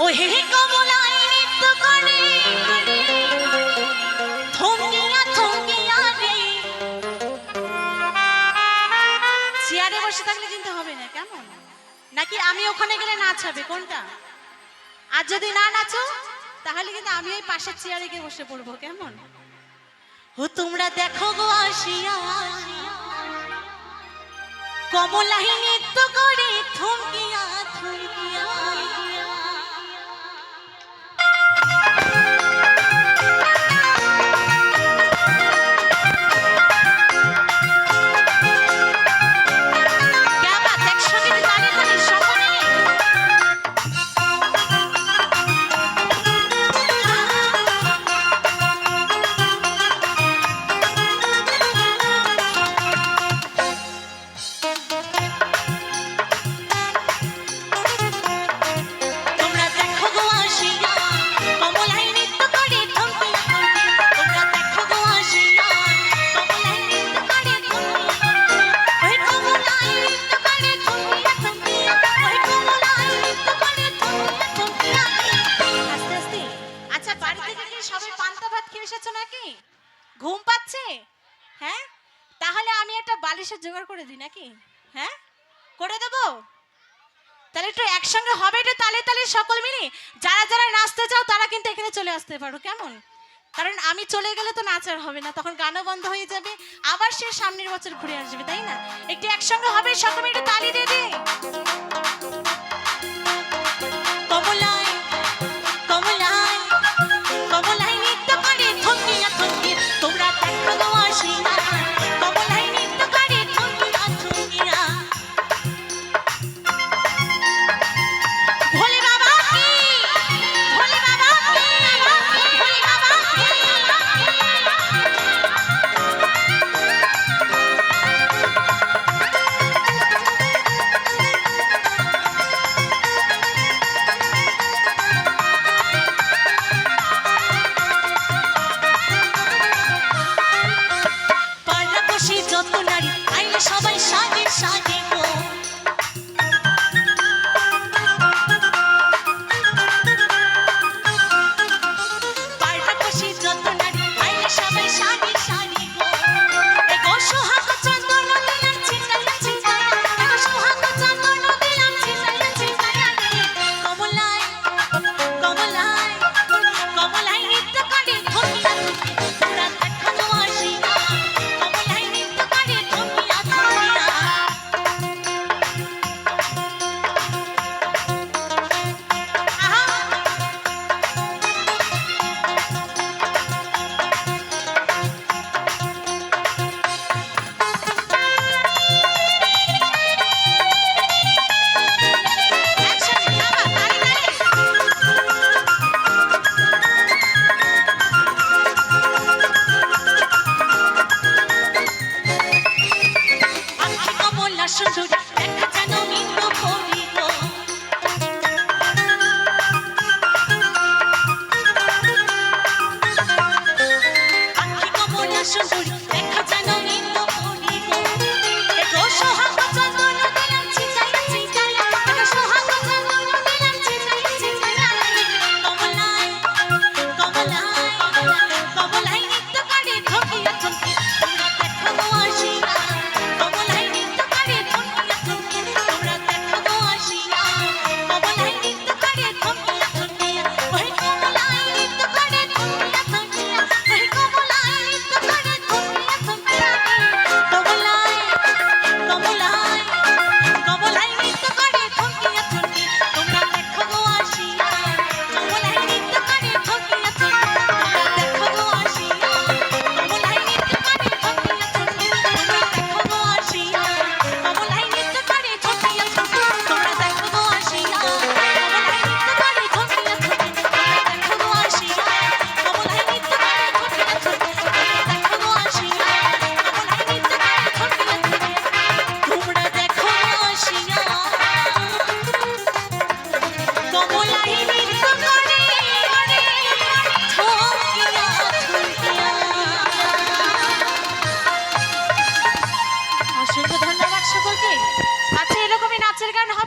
ও হে কমলায় নৃত্য করে থমকিয়া থমকিয়া রে। চেয়ারে বসে থাকলে কিন্তু হবে না, কেমন? নাকি আমি ওখানে গেলে নাচ হবে, কোনটা? আর যদি না নাচো তাহলে কিন্তু আমি ওই পাশের চেয়ারে গিয়ে বসে পড়বো, কেমন? ও তোমরা দেখো গো আসিয়া কমলায় নৃত্য করে থমকিয়া থমকিয়া। ঘুম পাচ্ছে? হ্যাঁ, তাহলে আমি একটা বালিশের জোগাড় করে দিই নাকি? হ্যাঁ, করে দেবো? তাহলে একটু একসঙ্গে হবে, একটু তালে তালে সকল মিলে যারা যারা নাচতে চাও তারা কিন্তু এখানে চলে আসতে পারো, কেমন? কারণ আমি চলে গেলে তো নাচ আর হবে না, তখন গানও বন্ধ হয়ে যাবে, আবার সে সামনের বছর ঘুরে আসবে, তাই না? একটু একসঙ্গে হবে, সকল মিলে একটু তালি দিয়ে দে।